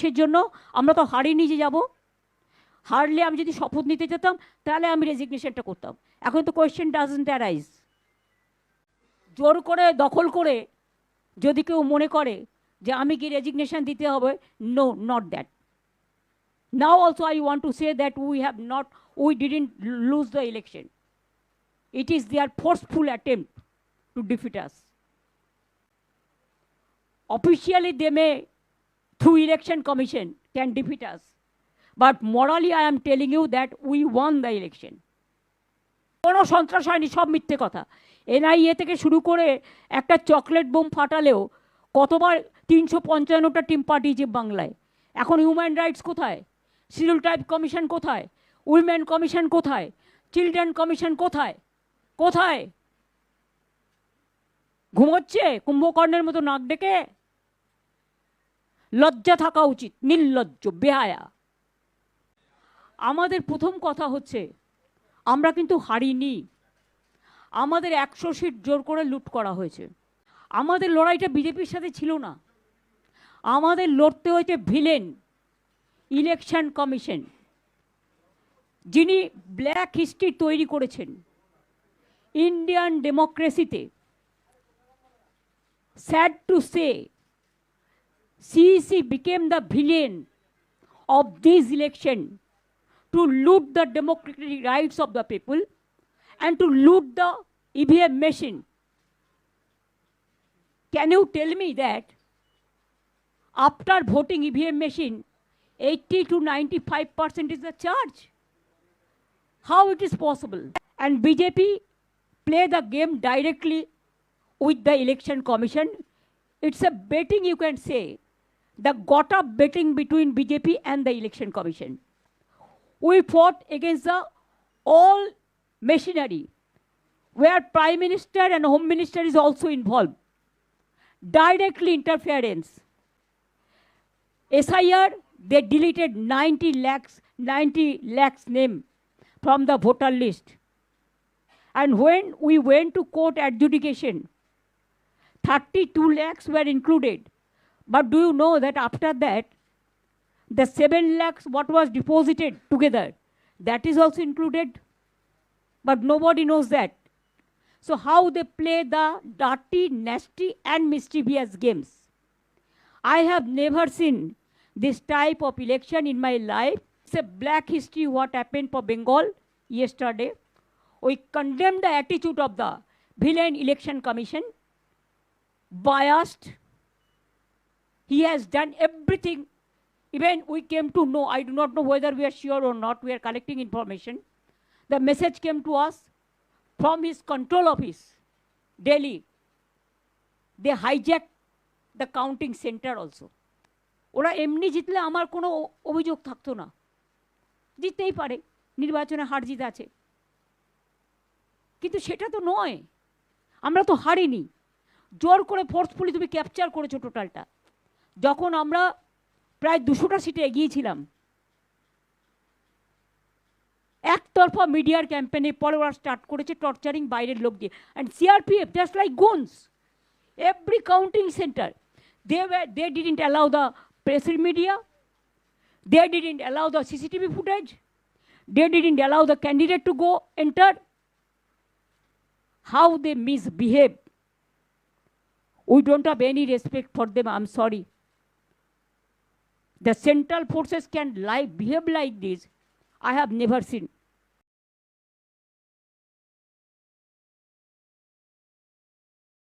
কিসের জন্য? আমরা তো হারিনি যে যাব। হারলে আমি যদি শপথ নিতে যেতাম তাহলে আমি রেজিগনেশনটা করতাম। এখন তো কোয়েশ্চেন ডাজন্ট অ্যারাইজ। জোর করে দখল করে যদি কেউ মনে করে যে আমি কি রেজিগনেশন দিতে হবে, no, not that. Now also I want to say that we didn't lose the election. It is their forceful attempt to defeat us. Officially they may, through election commission, can defeat us. But morally I am telling you that we won the election. কোনো সন্ত্রাস হয়নি, সব মিথ্যে কথা। NIA থেকে শুরু করে একটা চকলেট বোম ফাটালেও কতবার 355টা টিম পাঠিয়েছে বাংলায়। এখন হিউম্যান রাইটস কোথায়? শিডিউল ট্রাইব কমিশন কোথায়? উইমেন কমিশন কোথায়? চিলড্রেন কমিশন কোথায়? কোথায়? ঘুমোচ্ছে কুম্ভকর্ণের মতো নাক ডেকে? লজ্জা থাকা উচিত, নির্লজ্জ, বেহায়া। আমাদের প্রথম কথা হচ্ছে আমরা কিন্তু হারিনি। আমাদের 100 সিট জোর করে লুট করা হয়েছে। আমাদের লড়াইটা বিজেপির সাথে ছিল না। আমাদের লড়তে হয়েছে ভিলেন ইলেকশন কমিশন, যিনি ব্ল্যাক হিস্ট্রি তৈরি করেছেন ইন্ডিয়ান ডেমোক্রেসিতে। Sad to say, CEC became the villain of this election to loot the democratic rights of the people and to loot the EVM machine. Can you tell me that after voting EVM machine, 80 to 95% is the charge? How it is possible? And BJP play the game directly with the election commission. It's a betting, you can say, the got-up betting between BJP and the election commission. We fought against the all machinery, where Prime Minister and Home Minister is also involved. Directly interference. SIR, they deleted 90 lakhs name from the voter list. And when we went to court adjudication, 32 lakhs were included. But do you know that after that, the 7 lakhs what was deposited together, that is also included? But nobody knows that. So how they play the dirty, nasty and mischievous games. I have never seen this type of election in my life. It's a black history what happened for Bengal yesterday. We condemn the attitude of the villain election commission, biased. He has done everything. Even we came to know, I do not know whether we are sure or not, we are collecting information. The message came to us from his control office, Delhi. They hijacked the counting center also. ওরা এমনি জিতলে আমার কোনো অভিযোগ থাকতো না, জিততেই পারে, নির্বাচনে হার জিত আছে। কিন্তু সেটা তো নয়, আমরা তো হারিনি। জোর করে ফোর্সফুলি তুমি ক্যাপচার করেছো টোটালটা। যখন আমরা প্রায় 200টা সিটে এগিয়েছিলাম, একতরফা মিডিয়ার ক্যাম্পেনে পরে ওরা স্টার্ট করেছে টর্চারিং বাইরের লোক দিয়ে। And CRPF just like goons, every counting centre they didn't allow the press media, they didn't allow the CCTV footage, they didn't allow the candidate to go enter. How they misbehave, we don't have any respect for them, I'm sorry. The central forces can behave like this, I have never seen.